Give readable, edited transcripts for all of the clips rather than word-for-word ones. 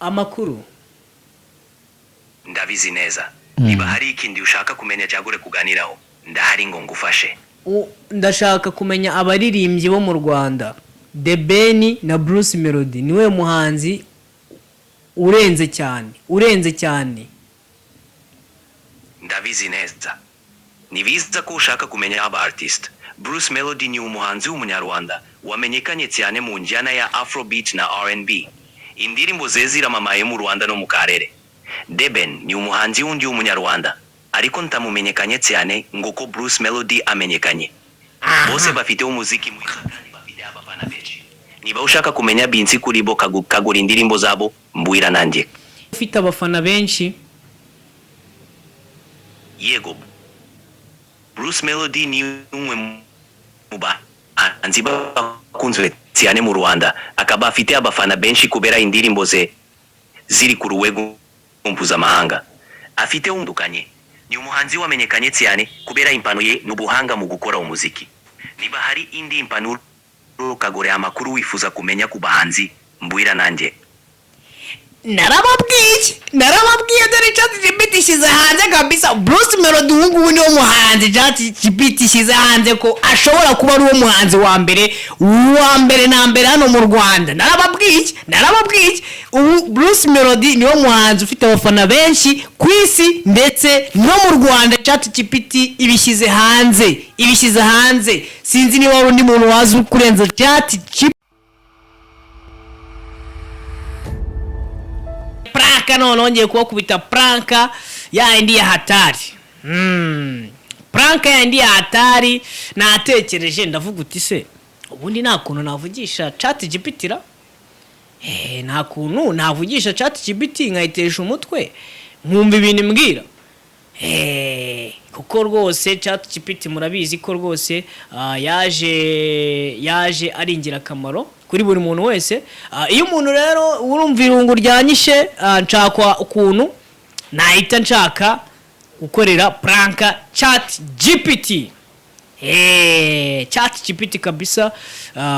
amakuru ndabizi neza. Niba hari ikindi ushaka kumenya cyagure kuganiraho ndahari ngo ngufashe. ndashaka kumenya abaririmbyi bo mu Rwanda. The Ben na Bruce Melodie niwe muhanzi urenze cyane. Ndabizi neza. Nibiza ko ushaka kumenya aba artist. Bruce Melodie ni umuhanzi w'umunyarwanda wamenyekanye cyane mu njyana ya Afrobeat na R&B. Indirimbo ze ziramamaye mu Rwanda no mu karere. The Ben ni umuhanzi wundi w'umunyarwanda ariko ntamumenyekanye cyane nguko Bruce Melodie amenyekanye. Bose bafite umuziki mwiza kandi bafite abafana benshi. Niba ushaka kumenya binsi kuri bo kagura indirimbo zabo mbwira nanjye. Ufite abafana benshi? Yego. Bruce Melodie ni umwe mu bahanzi bakunzwe cyane mu Rwanda akaba afite abafana benshi kubera indirimbo ze ziri ku rwego mpuzamahanga. Afite undukanye. Ni umuhanzi wamenyekanye cyane kubera impano ye n'ubuhanga mu gukora umuziki. Niba hari indi impano kagore amakuru wifuza kumenya ku bahanzi mbwira nanjye. Narababwiye dore ChatGPT ishyize hanze kabisa. Bruce Melodie ubu ni wo muhanzi ChatGPT ishyize hanze ko ashobora kuba ari uwo muhanzi wa mbere na mbere hano mu Rwanda. Narababwiye ubu Bruce Melodie ni wo muhanzi ufite abafana benshi ku isi ndetse no mu Rwanda. ChatGPT ibishyize hanze. Sinzi niba hari undi muntu wazi kurenza ChatGPT. Nongeye kubakubita pranka ya indi ya hatari. Pranka ya indi ya hatari natekereje ndavuga uti se ubundi nta kuntu navugisha ChatGPT ra? Nta kuntu navugisha ChatGPT nkayitesha umutwe nkumva ibintu mbwira. Kuko rwose ChatGPT murabizi ko rwose yaje ari ingirakamaro kuri buri muntu wese. Iyo umuntu rero urumva irungu ryanyishe nshaka ukuntu nahita nshaka gukorera pranka ChatGPT. ChatGPT kabisa.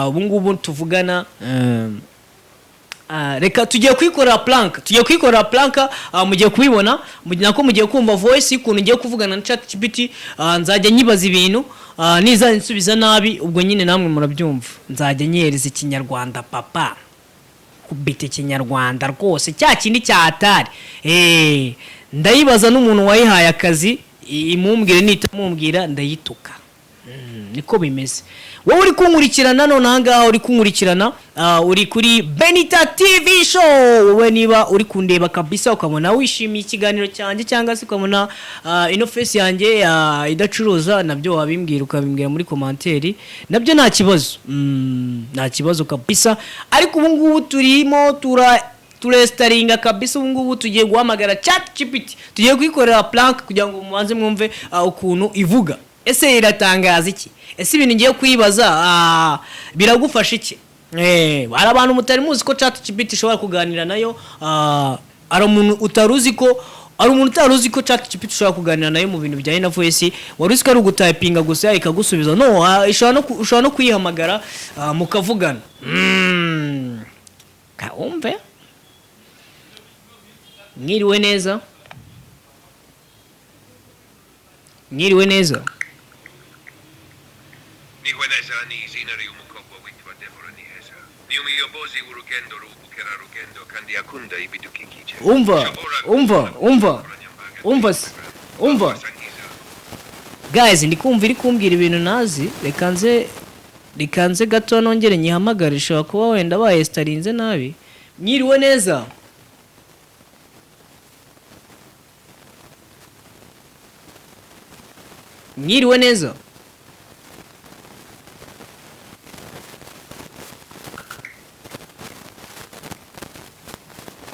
Ubu ngubu tuvugana reka tugiye kwikorera pranka. Mugiye kubibona nako mugiye kumva voice y'ukuntu ngiye kuvugana na ChatGPT. Nzajya nyibaza ibintu niza nsubiza nabi ubwo nyine namwe murabyumva. Nzajya nyereza ikinyarwanda papa kubita ikinyarwanda rwose cya kindi cya hatari. Ndayibaza n'umuntu wayihaye akazi imumbwire nitamumbwira ndayituka. Niko bimeze. Wowe uri kunkurikirana none ahangaha uri kunkurikirana uri kuri Benita TV show. Wowe niba uri kundeba kabisa ukabona wishimiye ikiganiro cyanjye cyangwa se ukabona ino face yanjye idacuruza nabyo wabimbwira ukabimbwira muri commentaire nabyo nta kibazo kabisa. Ariko ubu ngubu turimo turestaringa kabisa. Ubu ngubu tugiye guhamagara ChatGPT tugiye kwikorera prank kugira ngo mubanze mwumve ukuntu ivuga. Ese iratangaza iki? Ese ibintu ngiye kwibaza biragufasha iki? Hari abantu mutari muzi ko ChatGPT ishobora kuganira nayo. Ari umuntu utaruzi ko ChatGPT ishobora kuganira nayo mu bintu bijyanye na voice. Wari uzi ko ari ugutypinga gusa ikagusubiza? No, ishobora no kuyihamagara mukavugana. Kaumve? Mwiriwe neza. Nihweneza ni zinari umukobwa witwa Deborah Niheza. Ni umuyobozi w'urugendo rubukera rugendo kandi akunda ibidukikije. Umva. Guys, iri kumbwira ibintu nazi. Reka nze gato nongere nyihamagare. Ishobora kuba wenda bayestarinze nabi. Mwiriwe neza.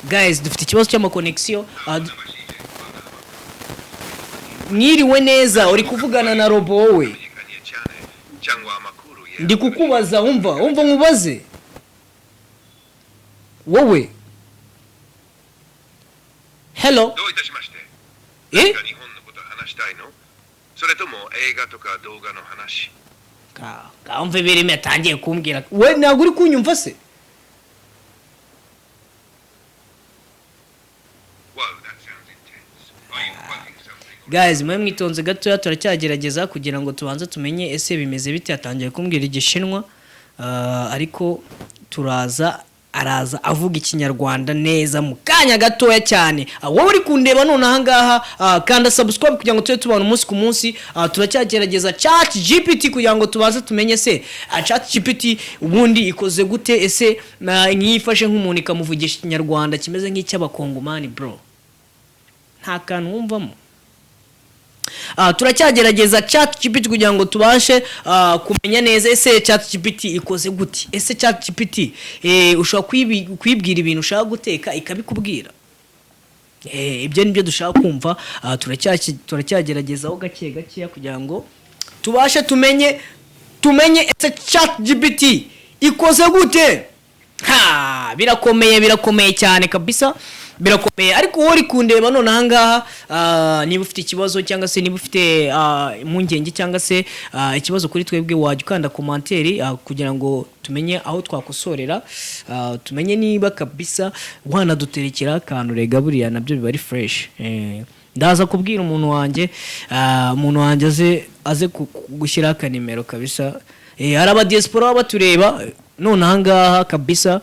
Guys, dufite ikibazo cy'amakonexio. Mwiriwe neza, uri kuvugana na robo wowe. Ndi kukubaza, umva nkubaze. Wowe. Hello. Umva birimo yatangiye kumbwira. We ntabwo uri kunyumva se? guys mwe mwitonze gato turacyagerageza kugira ngo tubanze tumenye ese bimeze bite yatangiye kumbwira igishinwa ariko araza avuga ikinyarwanda neza mu kanya gatoya cyane wowe uri kundeba none aha ngaha kanda subscribe kugira ngo tube tubana umunsi ku munsi turacyagerageza ChatGPT kugira ngo tubanze tumenye se ChatGPT ubundi ikoze gute ese nkiyifashe nk'umuntu ikamuvugisha ikinyarwanda kimeze nk'icy'abakongomani bro nta kantu wumvamo turacyagerageza ChatGPT kugira ngo tubashe kumenya neza ese ChatGPT ikoze gute ese ChatGPT ushobora kwibwira ibintu ushaka guteka ikabikubwira ibyo nibyo dushaka kumva turacyagerageza gake kugira ngo tubashe tumenye ese ChatGPT ikoze gute birakomeye cyane kabisa birakomeye ariko wowe uri kundeba none aha ngaha niba ufite ikibazo cyangwa se niba ufite impungenge cyangwa se ikibazo kuri twebwe wajya ukanda komanteri kugira ngo tumenye aho twakosorera tumenye niba kabisa wanaduterekera akantu rega buriya nabyo biba ari fresh ndaza kubwira umuntu wanjye aze gushyira akanimero kabisa hari abadiaspora baba batureba none aha ngaha kabisa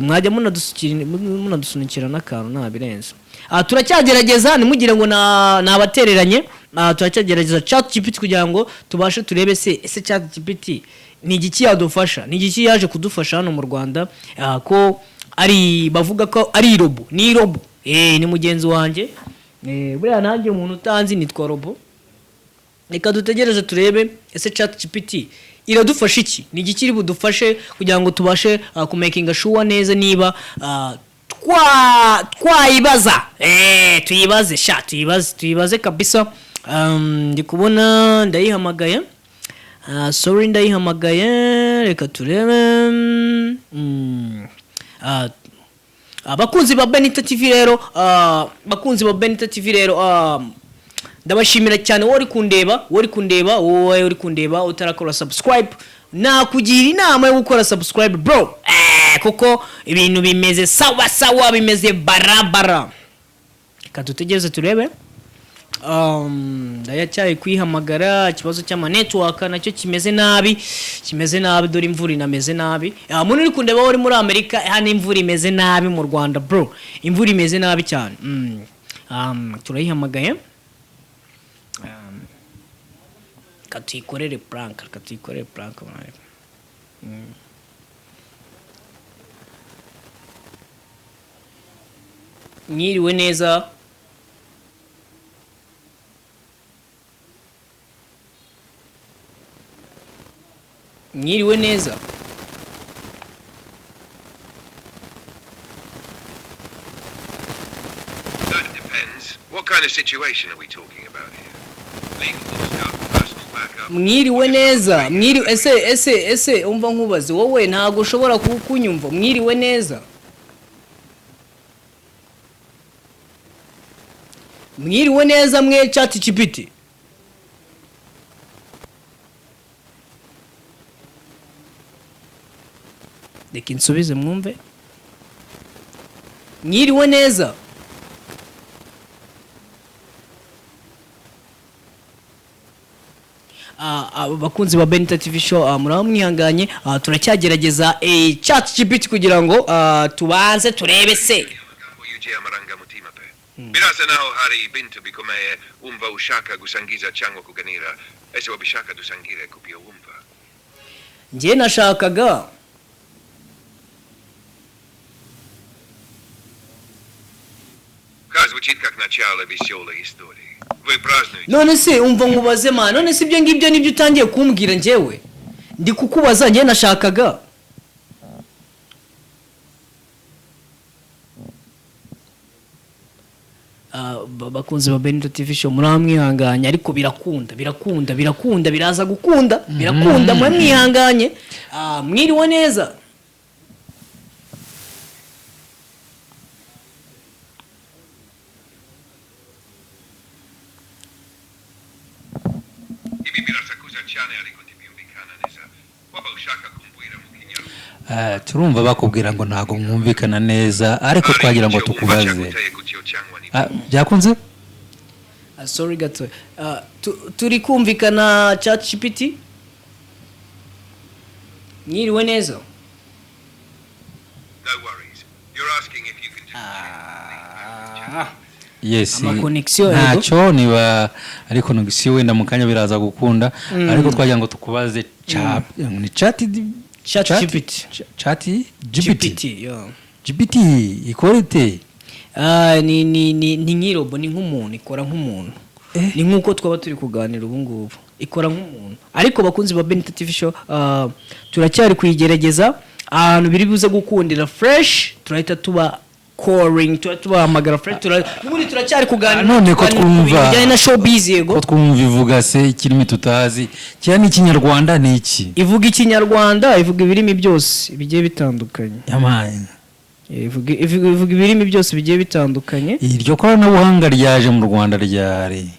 mwajya munadusunikira n'akantu ntabirenze turacyagerageza nimugire ngo nabatereranye turacyagerageza ChatGPT kugira ngo tubashe turebe ese ChatGPT ni igiki yadufasha ni igiki yaje kudufasha hano mu Rwanda ko bavuga ko ari robo ni robo ni mugenzi wanjye buriya nanjye umuntu utanzi nitwa robo reka dutegereze turebe ese ChatGPT iradufasha iki ni igikiri budufashe kugira ngo tubashe kumakinga sure neza niba twayibaza tuyibaze kabisa ndi kubona ndayihamagaye reka turebe abakunzi ba Benita TV rero ndabashimira cyane wowe uri kundeba utarakora subscribe nakugira inama yo gukora subscribe bro kuko ibintu bimeze sawa bimeze barabara katutegereze turebe ndayacyaye kwihamagara ikibazo cy'ama network nacyo kimeze nabi dore imvura inameze nabi umuntu uri kundeba uri muri Amerika hano imvura imeze nabi mu Rwanda bro imvura imeze nabi cyane turayihamagaye katuyikorere prank Mwiriwe neza That depends. What kind of situation are we talking about here? Legal stuff, personal backup. mwiriwe neza ese umva nkubaze wowe ntago ushobora kunyumva mwiriwe neza mwe ChatGPT reka nsubize mwumve mwiriwe neza abakunzi ba Benita TV show muraba mwihanganye turacyagerageza ChatGPT kugira ngo tubanze turebe se birasa naho hari ibintu bikomeye wumva ushaka gusangiza cyangwa kuganira ese wabishaka dusangire kubyo wumva njye nashakaga звучит как начало веселой истории. Вы празднуете? none se umva nkubaze man none se ibyo ngibyo nibyo utangiye kumbwira njyewe ndi kukubaza njye nashakaga bakunze ba Benita TV show muramwihanganye ariko birakunda biraza gukunda birakunda mwe mwihanganye mwiriwe neza ibi birasakuza cyane ariko ntibyumvikana neza waba ushaka kumbwira mu kinyarwanda turumva bakubwira ngo ntago mwumvikana neza ariko twagira ngo tukubaze byakunze sorry gato turi kumvikana ChatGPT mwiriwe neza No worries. You're asking if you can do yes amakonegisiyo ntacyo niba ari konegisiyo wenda mu kanya biraza gukunda ariko twagira ngo tukubaze ni ChatGPT GPT yo GPT ikorete ni nk'irobo ni nk'umuntu ikora nk'umuntu ni nk'uko twaba turi kuganira ubu ngubu ikora nk'umuntu ariko bakunzi ba Benita TV show turacyari kuyigerageza ahantu biri buze gukundira fresh turahita tuba calling tubahamagara fresh n'ubundi turacyari kuganira none ko twumva bijyanye na showbiz yego ko twumva ivuga se ikirimi tutazi cyane ikinyarwanda ni iki ivuga ikinyarwanda ivuga ibirimi byose bigiye bitandukanye yamaye ivuga ibirimi byose bigiye bitandukanye iryo koranabuhanga ryaje mu Rwanda ryari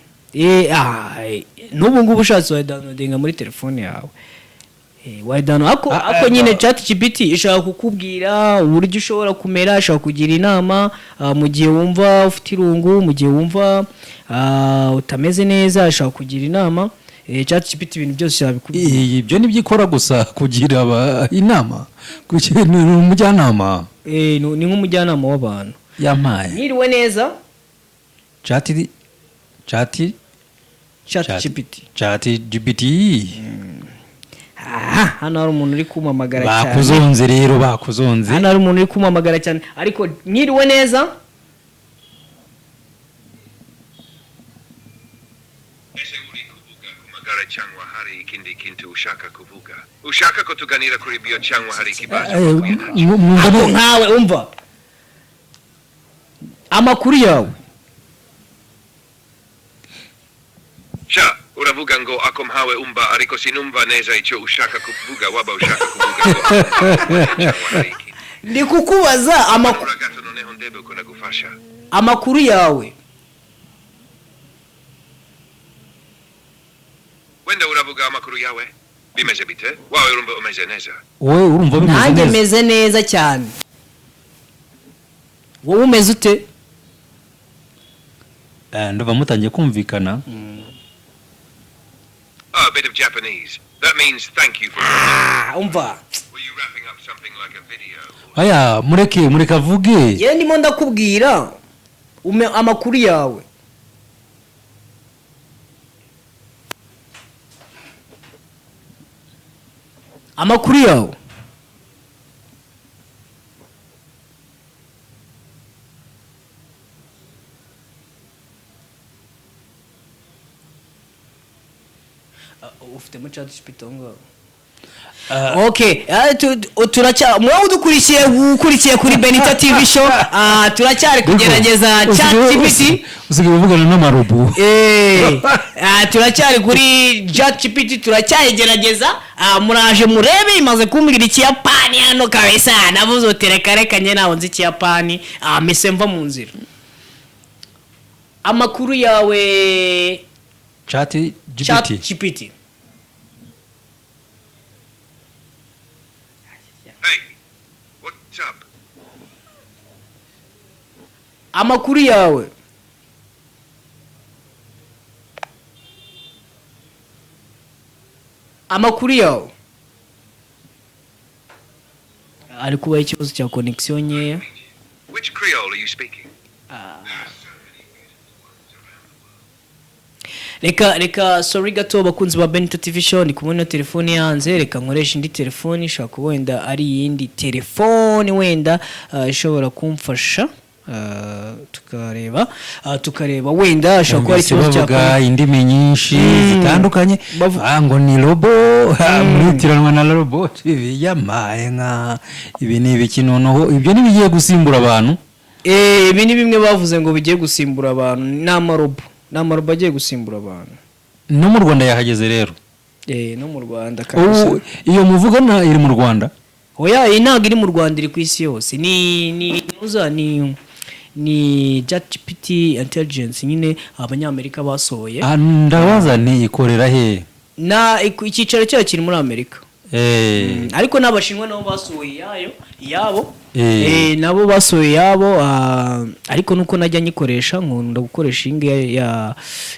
n'ubu ngubu ushatse wayidownloadinga muri telefone yawe ako nyine ChatGPT ishaka kukubwira uburyo ushobora kumera ishaka kugira inama mu gihe wumva ufite irungu mu gihe wumva utameze neza ishaka kugira inama ChatGPT ibintu byose yabikubwira ibyo nibyikora gusa kugira inama kugira umujyanama ni nk'umujyanama w'abantu yamaye mwiriwe neza ChatGPT hano hari umuntu uri kumamagara cyane bakuzonze rero bakuzonze hano hari umuntu uri kumamagara cyane ariko mwiriwe neza ese uri kuvuga kumagara cyangwa hari ikindi kintu ushaka ko tuganira kuri bio cyangwa hari ikibazo ako nkawe umva amakuru yawe sha uravuga ngo ako mpawe umba ariko sinumva neza icyo ushaka kuvuga waba ushaka kuvuga ngo ndi kukubaza amakuru gato noneho ndebe uko nagufasha amakuru yawe wenda uravuga amakuru yawe bimeze bite wawe urumva umeze neza wowe urumva bimeze neza nanjye meze neza cyane wowe umeze ute ndava mutangiye kumvikana a bit of Japanese that means thank you for umva were you wrapping up something like a video aya mureke avuge yewe ndimo ndakubwira amakuru yawe amakuru yawe ufitemo ChatGPT ngo okay mwawe ukurikiye kuri Benita TV show turacyari kugerageza ChatGPT usigaye uvugana n'amarobo turacyari kuri ChatGPT turacyayigerageza muraje murebe imaze kumbwira ikiyapani hano kabisa navuze utereka nye naho nzi ikiyapani mise mva mu nzira amakuru yawe ChatGPT hey what's up amakuru yawe ari kuba ikibazo cya connection nkeya which Creole are you speaking reka sorry gato bakunzi ba Benita TV show ni kumwe na telefone yanze reka nkoresha indi telefone ishaka wenda ari yindi telefone wenda ishobora kumfasha tukareba wenda ashaka ko ari ikibazo cya indimi nyinshi zitandukanye ngo ni robo muritiranwa na robot yamaye nka ibi ni ibiki noneho ibyo nibigiye gusimbura abantu ibi ni bimwe bavuze ngo bigiye gusimbura abantu n'amarobo agiye gusimbura abantu no mu Rwanda yahageze rero no mu Rwanda kabisa iyo muvugana iri mu Rwanda oya ntabwo iri mu Rwanda iri ku isi yose ni ChatGPT intelligence nyine abanyamerika basohoye ndabaza ni ikorera he icyicaro cyayo kiri muri Amerika ariko n'abashinwa nabo basohoye iyabo Eh. nabo basohoye iyabo ariko nuko najya nyikoresha nkunda gukoresha iyi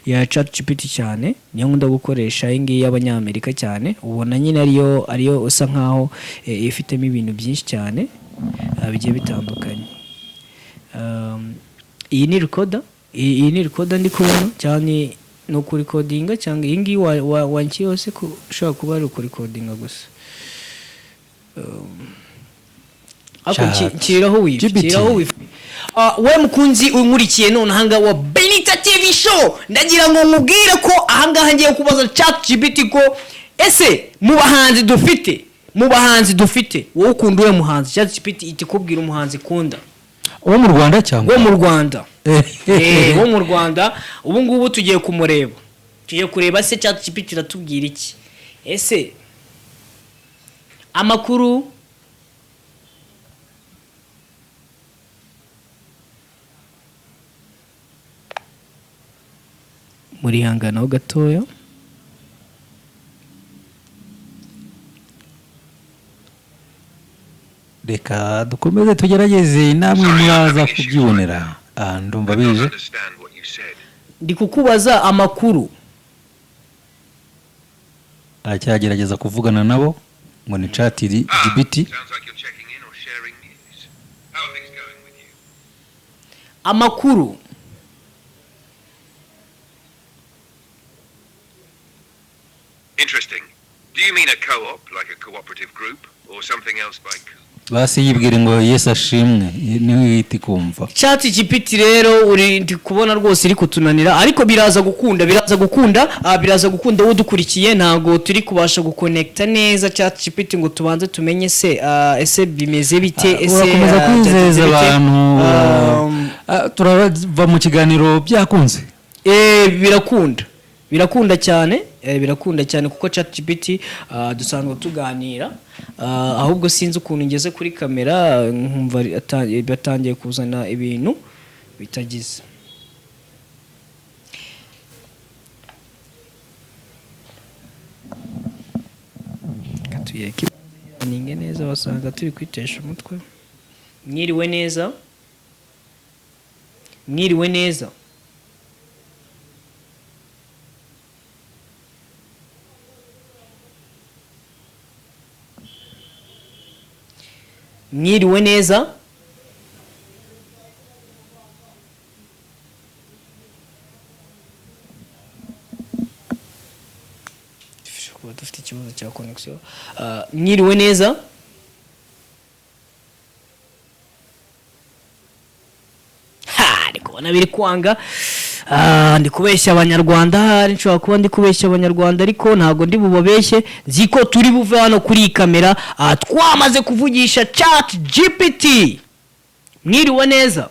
ya ChatGPT cyane, niyo nkunda gukoresha iyi ngiyi y'abanyamerika cyane, ubona nyine ariyo usa nkaho ifitemo ibintu byinshi cyane bigiye bitandukanye. Iyi ni recorder ndi kubona cyane no kurikodinga, cyangwa iyi ngiyi wanki yose ushobora kuba ari ukurikodinga gusa. Kiraho wifi we mukunzi unkurikiye none ahangaha wa Benita TV show, ndagira ngo nkubwire ko ahangaha ngiye kubaza ChatGPT ko ese mu bahanzi dufite wowe ukunda uwe muhanzi, ChatGPT itikubwira umuhanzi kunda wo mu Rwanda cyangwa wo mu Rwanda wo mu Rwanda. Ubu ngubu tugiye kumureba, tugiye kureba se ChatGPT iratubwira iki. Ese amakuru muri hanganaho gatoya, reka dukomeze tugerageze namwe muraza kubyibonera. Ndumva I don't bije understand what you said. ndi kukubaza amakuru. aracyagerageza kuvugana nabo ngo ni ChatGPT. Sounds like you're checking in or sharing news. How are things going with you? Amakuru Interesting. Do you mean a co-op, like a cooperative group, or something else by coup? basi yibwire ngo Yesu ashimwe, niwe yiti kumva. ChatGPT rero uri ndi kubona rwose iri kutunanira, ariko biraza gukunda udukurikiye. Ntago turi kubasha guconnecta neza ChatGPT ngo tubanze tumenye se ese bimeze bite, ese urakomeza kwizeza abantu. Turava mu kiganiro byakunze. Birakunda cyane, kuko ChatGPT dusanzwe tuganira, ahubwo sinzi ukuntu ngeze kuri kamera nkumva batangiye kuzana ibintu bitagize. Katuyeke ninge neza, basanga turi kwitesha umutwe. Mwiriwe neza. Mwiriwe neza. Kuba dufite ikibazo cya connection. Mwiriwe neza. Ndi kubona biri kwanga. Ndi kubeshya abanyarwanda, nshobora kuba ndi kubeshya abanyarwanda, ariko ntago ndi bubabeshye. Ziko turi buve hano kuri kamera twamaze kuvugisha ChatGPT. Mwiriwe neza.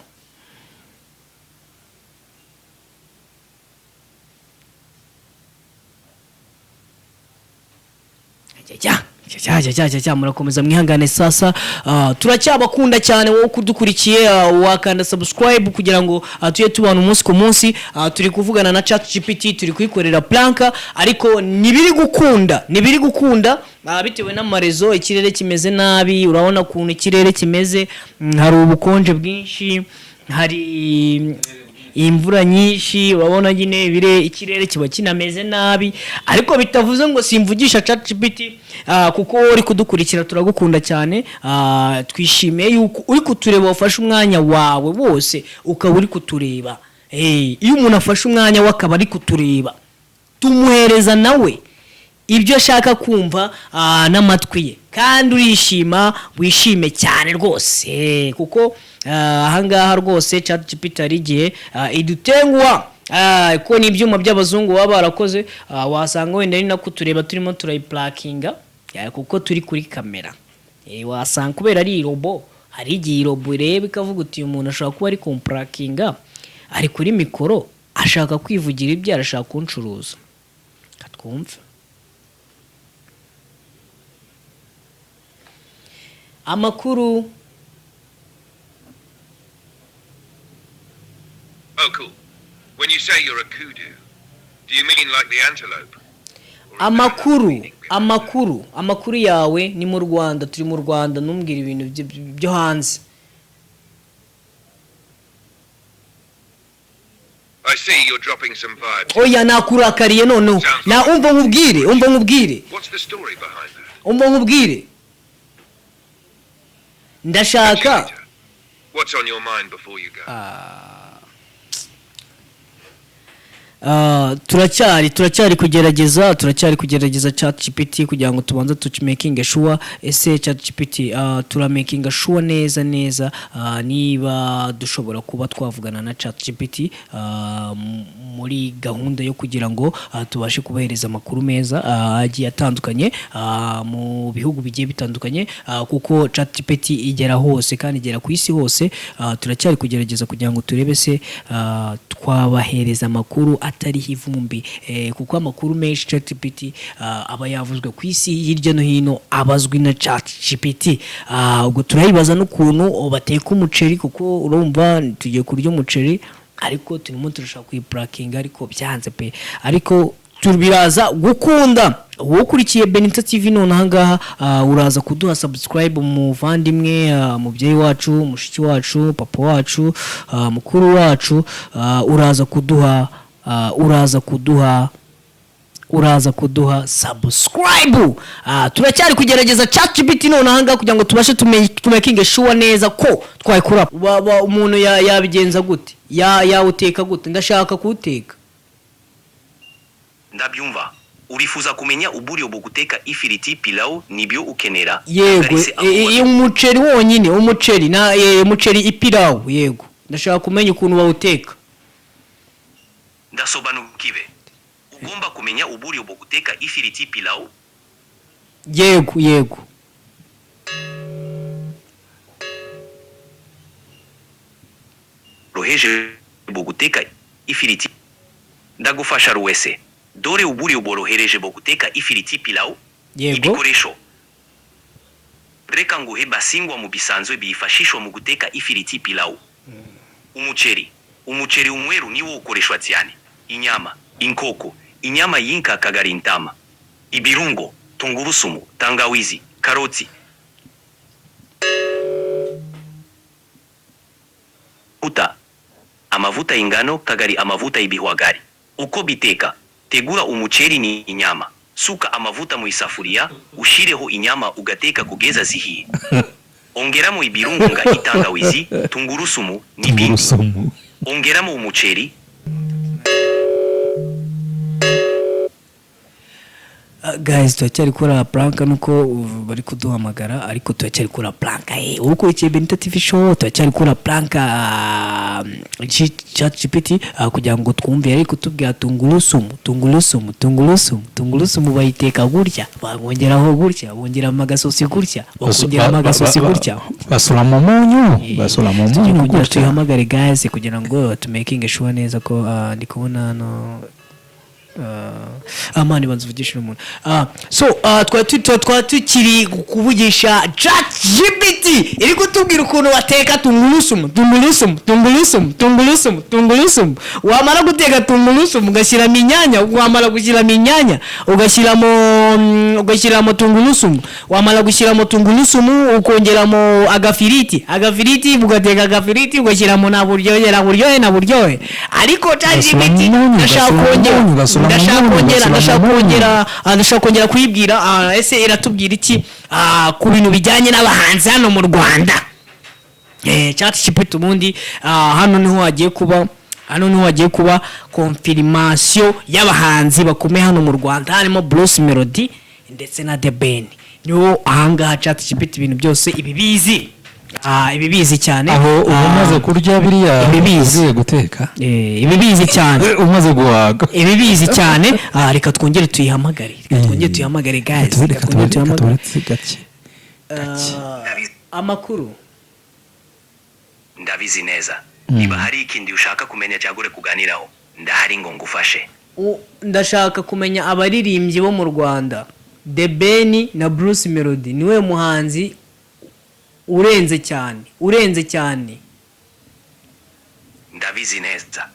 Murakomeza mwihangane sasa. Turacyabakunda cyane wowe kudukurikiye, wakanda subscribe kugira ngo tuye tubana umunsi ku munsi. Turi kuvugana na ChatGPT, turi kuyikorera planka, ariko nibiri gukunda bitewe n'amarezo. Ikirere kimeze nabi, urabona ukuntu ikirere kimeze, hari ubukonje bwinshi, hari imvura nyinshi, urabona nyine ikirere kiba kinameze nabi, ariko bitavuze ngo simvugisha ChatGPT kuko uri kudukurikira turagukunda cyane. Twishimiye yuko uri kutureba, wafashe umwanya wawe wose ukaba uri kutureba. Iyo umuntu afashe umwanya wakaba ari kutureba, tumuhereza nawe ibyo ashaka kumva n'amatwi ye, kandi wishime cyane rwose, kuko ahangaha rwose ChatGPT ari igihe idutenguha, ko ni ibyuma by'abazungu baba barakoze. Wasanga wenda ari nako tureba turimo turayiplakinga, kuko turi kuri kamera. Wasanga kubera ari robo, hari igihe robo ireba ikavuga uti umuntu ashobora kuba ari kumplakinga, ari kuri mikoro ashaka kwivugira ibyo arashaka kuncuruza. Katwumve amakuru. Oh, cool. When you say you're a kudu, do you mean like the antelope? amakuru yawe ni mu Rwanda, turi mu Rwanda, numbwira ibintu byo hanze. I see you're dropping some vibes. Oya nakurakariye noneho. Na umva nkubwire. What's the story behind that? Umva nkubwire. Ndashaka. What's on your mind before you go? turacyari kugerageza ChatGPT kugira ngo tubanze making sure ese ChatGPT making sure neza niba dushobora kuba twavugana na ChatGPT muri gahunda yo kugira ngo tubashe kubahereza amakuru meza agiye atandukanye mu bihugu bigiye bitandukanye kuko ChatGPT igera hose kandi igera ku isi hose. Turacyari kugerageza kugira ngo turebe se twabahereza amakuru atari hivumbi kuko amakuru menshi ChatGPT aba yavuzwe ku isi hirya no hino abazwi na ChatGPT. Ubwo turayibaza n'ukuntu bateka umuceri kuko urumva tugiye kurya umuceri ariko turimo turashaka kuyibrakinga ariko byanze pe, ariko tubiraza gukunda. Ukurikiye Benita TV none ahangaha uraza kuduha subscribe muvandimwe, mubyeyi wacu, mushiki wacu, papa wacu, mukuru wacu, uraza kuduha subscribe. Turacyari kugerageza ChatGPT none ahangaha kugira ngo tubashe tumaking sure neza ko twayikora. Umuntu yabigenza gute, yawuteka gute? Ndashaka kuwuteka. Ndabyumva. Urifuza kumenya uburyo bwo guteka ifiriti pilau nibyo ukenera? Yego, umuceri wonyine, umuceri ipilau. Yego, ndashaka kumenya ukuntu bawuteka. Ndasobanukiwe. Ugomba kumenya uburyo bwo guteka ifiriti pilau? Yego. Roheje bwo guteka ifiriti. Ndagufasha ruwese. Dore uburyo bworohereje bwo guteka ifiriti pilau. Yego. Ibikoresho. Reka nguhe basingwa mu bisanzwe bifashishwa mu guteka ifiriti pilau. Umuceri umweru niwo ukoreshwa cyane. Inyama, inkoko, inyama y'inka kagari intama. Ibirungo, tungurusumu, tangawizi, karoti. Amavuta y'ingano kagari amavuta y'ibihwagari. Uko biteka, tegura umuceri ni inyama. Suka amavuta mu isafuriya, ushireho inyama ugateka kugeza zihiye. Ongeramo ibirungo nga itangawizi, tungurusumu n'ibindi. Ongeramo umuceri. Guys, turacyari kora prank nuko bari kuduhamagara ariko turacyari kora prank. Ukurikiye Benita TV show turacyari kora prank ChatGPT kugira ngo twumve ariko tubwira tungurusumu bayiteka gutya, bongeraho gutya, bongera amagasosi gutya, bakongera amagasosi gutya, basura mu munyu gutya. Tuhamagare guys kugira ngo making sure neza ko ndi kubona no amani banzuvugisha umuntu. So twari tukiri kuvugisha ChatGPT iri kutubwira ukuntu bateka tungurusumu. Wamara guteka tungurusumu ugashyiramo inyanya, wamara gushyiramo inyanya ugashyiramo tungurusumu, wamara gushyiramo tungurusumu ukongeramo agafiriti ugateka agafiriti ugashyiramo na buryohe. Ariko ChatGPT ndashaka kongera kuyibwira ese iratubwira iki ku bintu bijyanye n'abahanzi hano mu Rwanda. ChatGPT ubundi hano niho hagiye kuba confirmation y'abahanzi bakomeye hano mu Rwanda, harimo Bruce Melodie ndetse na The Ben. Niho ahangaha ChatGPT ibintu byose ibibizi cyane. aho umaze kurya biriya ugiye guteka ibibizi cyane umaze guhaga ibibizi cyane. Reka twongere tuyihamagare guys, gake. Amakuru. Ndabizi neza. Niba hari ikindi ushaka kumenya cyagure kuganiraho, ndahari ngo ngufashe. Ndashaka kumenya abaririmbyi bo mu Rwanda. The Ben na Bruce Melodie niwe muhanzi urenze cyane. Ndabizi neza.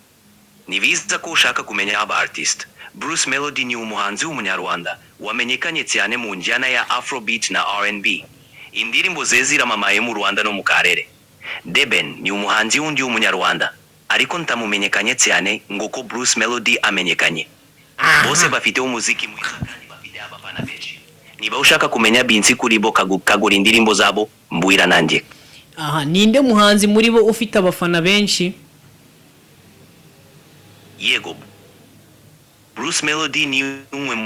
Ni biza ko ushaka kumenya aba artist. Bruce Melodie ni umuhanzi w'umunyarwanda wamenyekanye cyane mu njyana ya Afrobeat na R&B. Indirimbo ze ziramamaye mu Rwanda no mu karere. Deben ni umuhanzi wundi w'umunyarwanda ariko ntamumenyekanye cyane nguko Bruce Melodie amenyekanye. Bose bafite umuziki mwiza kandi bafite abafana benshi. Niba ushaka kumenya binsi kuri bo kagura indirimbo zabo mbwira nanjye. Aha, ninde muhanzi muri bo ufite abafana benshi? Yego. Bruce Melodie ni umwe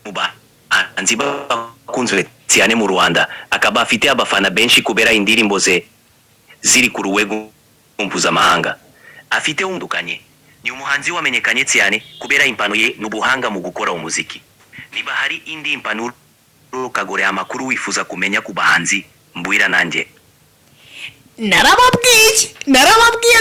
mu bahanzi bakunzwe cyane mu Rwanda, akaba afite abafana benshi kubera indirimbo ze ziri ku rwego mpuzamahanga. Afite umudukanye, ni umuhanzi wamenyekanye cyane kubera impano ye n'ubuhanga mu gukora umuziki. Niba hari indi impano kagore amakuru wifuza kumenya ku bahanzi mbwira nanjye. Narababwiye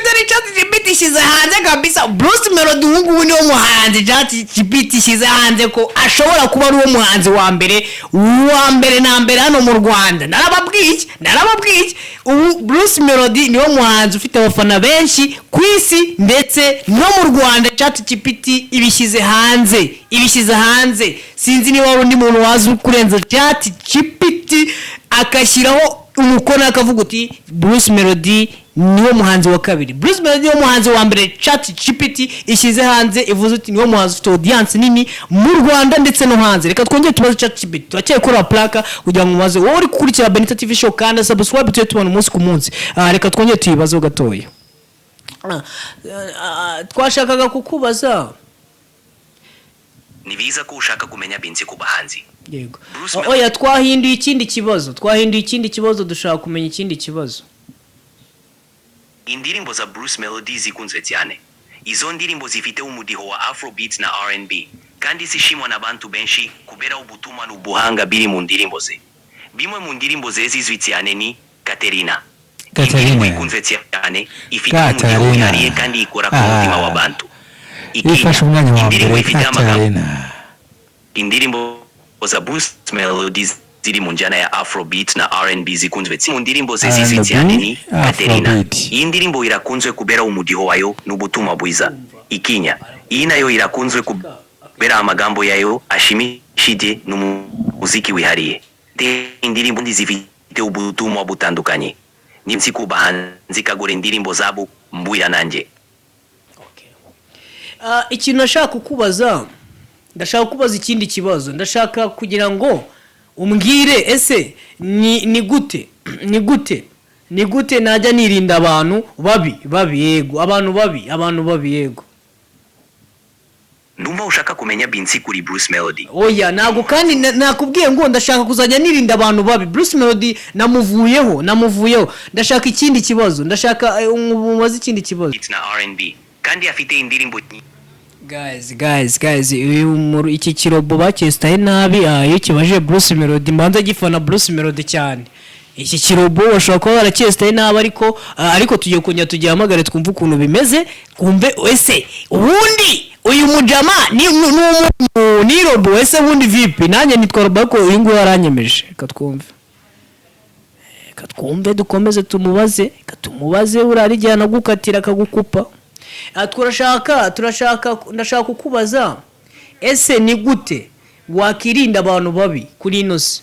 dore ChatGPT ishyize hanze kabisa. Bruce Melodie ubu niwo muhanzi ChatGPT ishyize hanze ko ashobora kuba ari uwo muhanzi wa mbere na mbere hano mu Rwanda. Narababwiye ubu Bruce Melodie niwo muhanzi ufite abafana benshi ku isi ndetse no mu Rwanda. ChatGPT ibishyize hanze. Sinzi niba hari undi muntu wazi kurenza ChatGPT akashyiraho umukono akavuga uti Bruce Melodie niwo muhanzi wa kabiri. Bruce Melodie niwo muhanzi wa mbere ChatGPT ishyize hanze ivuze uti niwo muhanzi ufite audience nini mu Rwanda ndetse no hanze. Reka twongere tubaze ChatGPT, turacyeye kuri plaka kugira ngo mubaze wowe uri gukurikira Benita TV show kandi subscribe tubona umunsi ku munsi. Reka twongere tuyibaze gatoya. Twashakaga kukubaza, ni biza ko ushaka kumenya binsi ku bahanzi. Yego. Oya, twahinduye ikindi kibazo dushaka kumenya ikindi kibazo. Indirimbo za Bruce Melodie zikunzwe cyane. Izo ndirimbo zifite umudiho wa Afrobeat na R&B kandi zishimwa n'abantu benshi kubera ubutumwa n'ubuhanga biri mu ndirimbo ze. Bimwe mu ndirimbo ze zizwi cyane ni Katerina. Indirimbo ikunzwe cyane ifite umudiho wihariye kandi ikora ku mutima w'abantu. Ifasha umwanya wa mbere Katerina. Indirimbo za Bruce Melodie ziri mu njyana ya Afrobeat na R&B zikunzwe cyane. Mu ndirimbo ze zizwi cyane ni Katerina. Iyi ndirimbo irakunzwe kubera umudiho wayo n'ubutumwa bwiza. Ikinya. Iyi nayo irakunzwe kubera amagambo yayo ashimishije n'umuziki wihariye. Indirimbo zifite ubutumwa butandukanye. Nimsi ku bahanzi kagore indirimbo zabo mbwira nanjye. Ikintu nashaka kukubaza, ndashaka kubaza ikindi kibazo. Ndashaka kugira ngo umbwire ese ni gute najya nirinda abantu babi yego, abantu babi yego. Ndumva ushaka kumenya binsi kuri Bruce Melodie. Oya, ntabwo kandi nakubwiye ngo ndashaka kuzajya nirinda abantu babi. Bruce Melodie namuvuyeho. Ndashaka ikindi kibazo. Ndashaka umubaza ikindi kibazo. It's na R&B kandi afite indirimbo. Guys, iki kirobo bakestaye nabi. Iyo kibaje Bruce Melodie mbanza gifana Bruce Melodie cyane. Iki kirobo bashobora kuba barakestaye nabi ariko tugiye kunya tugihamagare twumva ukuntu bimeze, kumve ese ubundi uyu mujama ni robo ese ubundi vipi. Nanjye nitwa robo ko uyu nguyu aranyemeje. Reka twumve dukomeze tumubaze urarijyana gukatira akagukupa. Ndashaka kukubaza ese ni gute wakirinda abantu babi kuri ino si?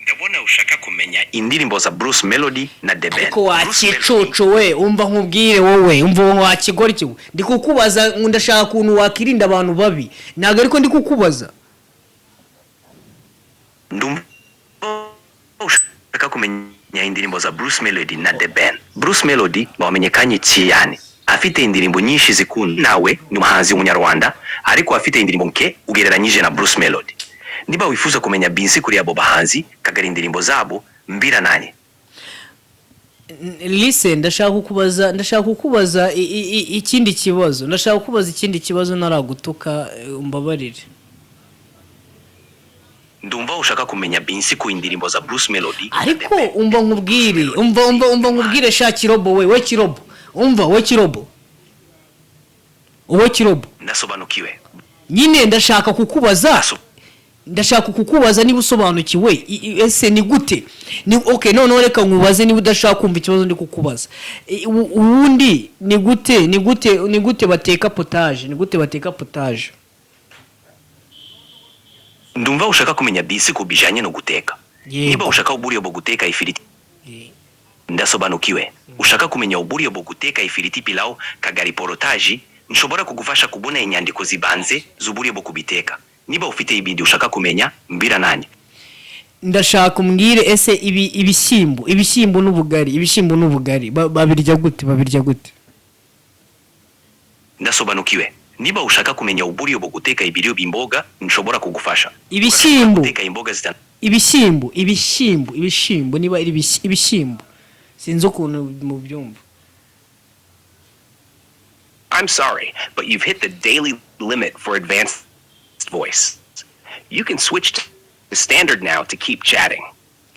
Ndabona ushaka kumenya indirimbo za Bruce Melodie na The Band. Ariko wakicucu we, umva nkubwire wowe, umva wakigora iki. Ndikukubaza ndashaka kuntu wakirinda abantu babi. Naga ariko ndikukubaza. Ndumva ushaka kumenya indirimbo za Bruce Melodie na The Band. Bruce Melodie wamenyekanye cyane. Afite indirimbo nyinshi zikunda. Nawe ni umuhanzi w'umunyarwanda ariko afite indirimbo nke ugereranyije na Bruce Melodie. Niba wifuza kumenya binsi kuri abo bahanzi kagari indirimbo zabo mbira nani. Listen, ndashaka kukubaza ikindi kibazo. Naragutuka umbabarire. Ndumva ushaka kumenya binsi ku indirimbo za Bruce Melodie. Ariko umva nkubwire sha kirobo we kirobo. We kirobo. Nasobanukiwe. Nyine ndashaka kukubaza ndashaka kukubaza niba usobanukiwe ese ni gute ni okay none reka nkubaze niba udashaka kumva ikibazo ndi kukubaza ubundi ni gute bateka potage ndumva ushaka kumenya disi kubijanye no guteka niba ushaka uburyo bwo guteka ifiriti ndasobanukiwe ushaka kumenya uburyo bwo guteka ifiriti pilau kagari porotaji nshobora kugufasha kubona inyandiko zibanze z'uburyo bwo kubiteka niba ufite ibindi ushaka kumenya mbira nanye ndashaka umbwire ese ibishyimbo n'ubugari babirya gute ndasobanukiwe niba ushaka kumenya uburyo bwo guteka ibiryo b'imboga nshobora kugufasha guteka imboga ibishyimbo niba ari ibishyimbo sinzi ukuntu mu byumva I'm sorry but you've hit the daily limit for advanced voice you can switch to standard now to keep chatting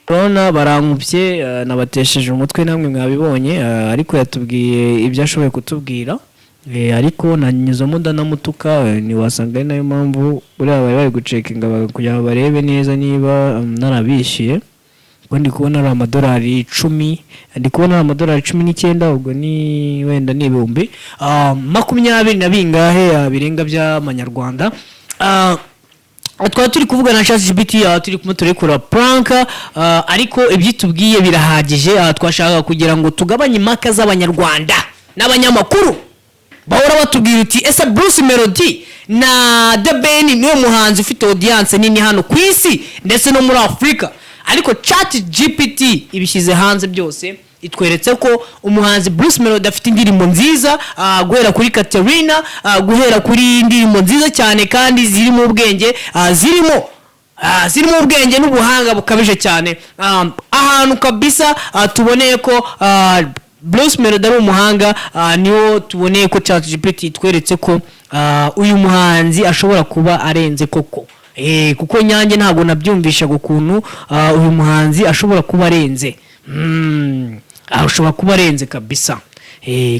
Rona barankubye nabatesheje umutwe namwe mwabibonye ariko yatubwiye ibyo ashoboye kutubwira ariko nanyuzamo ndanamutuka ni wasanga ari nayo mpamvu buriya bari gucekinga kugira ngo barebe neza niba narabishiye ngo ndi kubona ari amadolari 10 ndi kubona ari amadolari 19 ubwo ni wenda ni ibihumbi 20 na bingahe birenga by'amanyarwanda twari turi kuvuga na ChatGPT turi kumuturekura prank ariko ibyitubwiye birahagije twashaka kugira ngo tugabanye impaka z'abanyarwanda n'abanyamakuru bahora batubwira uti ese Bruce Melodie na The Ben niwe muhanzi ufite audience nini hano ku isi ndetse no muri Afrika ariko ChatGPT ibishyize hanze byose itweretse ko umuhanzi Bruce Melodie afite indirimbo nziza guhera kuri Katerina guhera kuri indirimbo nziza cyane kandi zirimo ubwenge zirimo ubwenge n'ubuhanga bukabije cyane ahantu kabisa tuboneye ko Bruce Melodie ari umuhanga niwo tuboneye ko ChatGPT itweretse ko uyu muhanzi ashobora kuba arenze koko kuko nyange ntago nabyumvisha gukuntu uyu muhanzi ashobora kuba arenze ashobora kuba arenze kabisa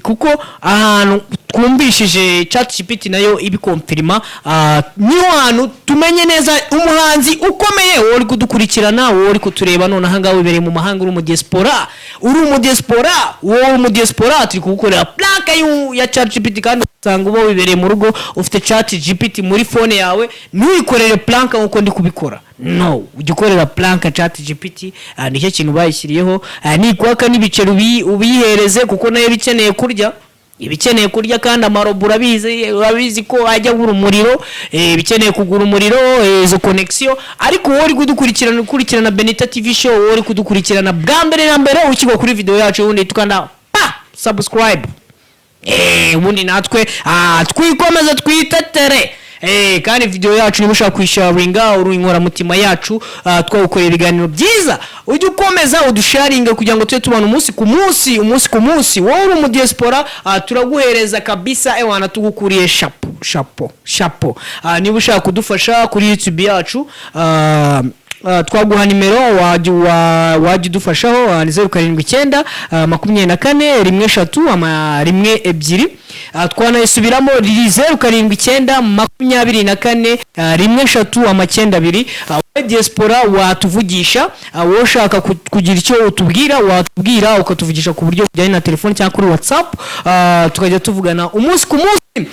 kuko ahantu twumvishije ChatGPT nayo ibikonfirma niho hantu tumenye neza umuhanzi ukomeye wori kudukurikirana wori kutureba none aha ngaho ibereye mu mahanga uri mu diaspora turi kugukorera planka ya ChatGPT kandi usanga uba wibereye mu rugo ufite ChatGPT muri phone yawe ntuyikorere planka nkuko ndi kubikora no ugikorera planka ChatGPT nicyo kintu bayishyiriyeho ni kwaka n'ibicero ubihereze kuko nayo ibikeneye kurya kandi amarobura urabizi ko ajya gura umuriro bikeneye kugura umuriro izo connection ariko wori kudukurikirana Benita TV show wori kudukurikirana bambere na mbere ukigwa kuri video yacu ubundi tukanda subscribe ubundi natwe twikomeza twitetere kandi video yacu niba ushaka kwisharinga uruinkora mutima yacu twawukorera ibiganiro byiza ujye ukomeza udusharinga kugira ngo tube tubana umunsi ku munsi wowe mu diaspora turaguhereza kabisa ewana tugukuriye chapeau niba ushaka kudufasha kuri YouTube yacu twaguha nimero wajya udufashaho ni 079 24 13 12 twanayisubiramo 079 24 13 diaspora watuvugisha wowe ushaka kugira icyo utubwira watubwira ukatuvugisha ku buryo bujyanye na telefone cyangwa kuri WhatsApp tukajya tuvugana umunsi ku munsi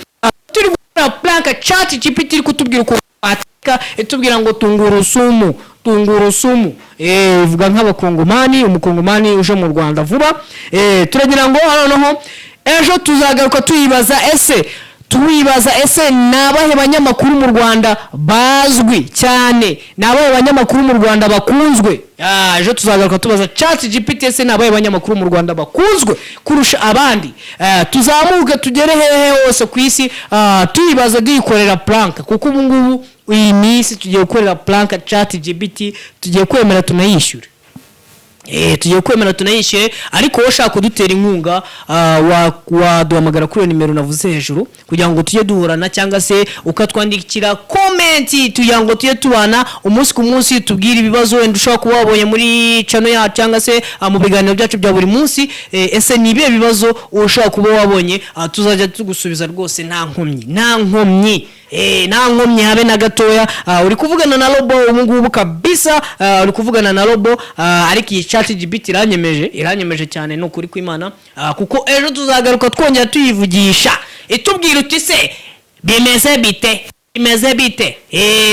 turi gukora planka ChatGPT iri kutubwira uko ateka itubwira ngo tungurusumu ivuga nk'abakongomani umukongomani uje mu Rwanda vuba turagira ngo noneho ejo tuzagaruka tuwibaza ese nabahe banyamakuru mu Rwanda bazwi cyane nabahe banyamakuru mu Rwanda bakunzwe ejo tuzagaruka tubaza ChatGPT ese nabahe banyamakuru mu Rwanda bakunzwe kurusha abandi tuzamuke tugere hehe hose ku isi tuyibaza duyikorera plank kuko ubu ngubu iyi minsi tugiye gukorera plank ChatGPT tugiye kwemera tunayishyure tugiye kwemera tunayishyure ariko wowe ushaka kudutera inkunga waduhamagara kuri nimero navuze hejuru kugira ngo tujye duhorana cyangwa se ukatwandikira comment kugira ngo tujye tubana umunsi ku munsi tubwire ibibazo wenda ushaka kuba wabonye muri channel yacu cyangwa se mu biganiro byacu bya buri munsi ese nibiye bibazo ushaka kuba wabonye tuzajya tugusubiza rwose nta nkomyi nta nkomyi habe na gatoya. Uri kuvugana na robo ubu ngubu kabisa, uri kuvugana na robo, ariko iyi ChatGPT iranyemeje cyane no kuri kw'Imana, kuko ejo tuzagaruka twongera tuyivugisha itubwira uti se bimeze bite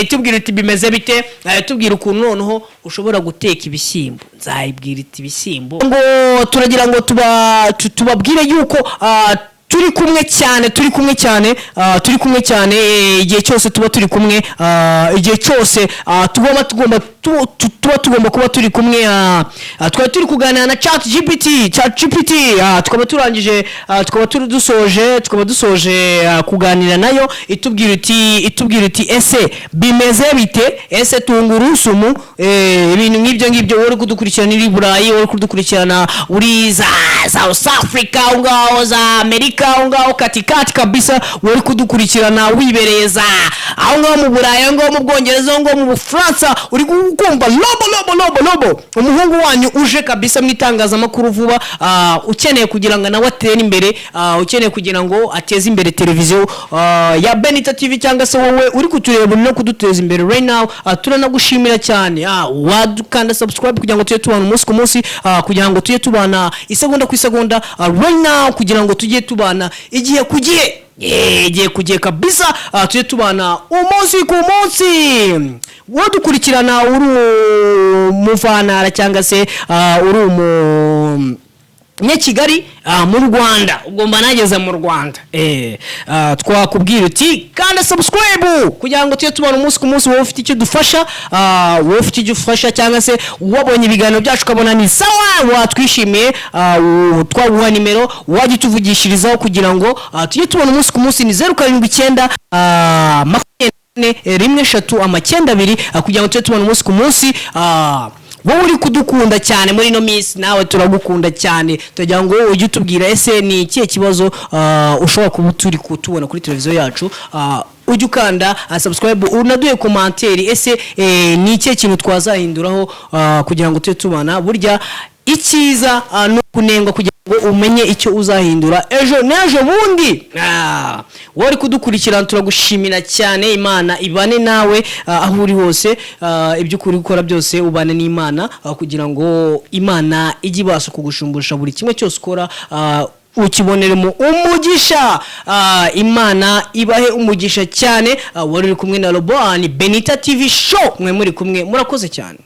tubwira uti bimeze bite, tubwira ukuntu noneho ushobora guteka ibishyimbo. Nzayibwira iti ibishyimbo ngo turagira ngo tubabwire yuko turi kumwe cyane igihe cyose tuba turi kumwe, igihe cyose tuba tugomba kuba turi kumwe. Twari turi kuganira na ChatGPT, tukaba turangije, tukaba dusoje kuganira nayo, itubwira iti ese bimeze bite, ese tungurusumu, ibintu nk'ibyo uri kudukurikirana uri Burayi, uri kudukurikirana uri za South Africa, ngaho za Amerika, ngaho katikati kabisa, uri kudukurikirana wibereza aho ngaho mu Burayi, ngaho mu Bwongereza, ngaho mu Bufaransa, uri kumva lobo umuhungu wanyu uje kabisa mu itangazamakuru vuba, ukeneye kugira ngo nawe atere imbere, ukeneye kugira ngo ateze imbere televiziyo ya Benita TV, cyangwa se wowe uri kutureba no kuduteza imbere right now, turanagushimira cyane. Wadukanda subscribe kugira ngo tujye tubana umunsi ku munsi, kugira ngo tujye tubana isegonda ku isegonda right now, kugira ngo tujye tubana igihe kugiye kabisa, tujye tubana umunsi ku munsi. Wadukurikirana uri umuvantara cyangwa se uri Kigali mu Rwanda, ugomba nageze mu Rwanda, twakubwira uti kandi subscribe kugira ngo tujye tubana umunsi ku munsi. Wowe ufite icyo dufasha, cyangwa se wabonye ibiganiro byacu ukabona ni sawa, watwishimiye, twaguha nimero wajya utuvugishirizaho kugira ngo tujye tubana umunsi ku munsi. Ni 079 1 kugira ngo tujye tubana umunsi ku munsi. Wowe uri kudukunda cyane muri no minsi, nawe turagukunda cyane, tugira ngo ujye utubwira ese ni ikihe kibazo ushobora kuba turi kutubona kuri televiziyo yacu, ujye ukanda subscribe, unaduhe commentaire, ese ni ikihe kintu twazahinduraho kugira ngo tujye tubana. Burya icyiza no kunengwa kugira ngo umenye icyo uzahindura ejo n'ejo bundi. Wowe uri kudukurikirana turagushimira cyane, Imana ibane nawe aho uri hose, ibyo ukuri gukora byose ubane n'Imana, kugira ngo Imana ijye ibasha kugushumbusha buri kimwe cyose ukora, ukiboneremo umugisha. Imana ibahe umugisha cyane. Wari uri kumwe na Robo, ni Benita TV show, mwe muri kumwe, murakoze cyane.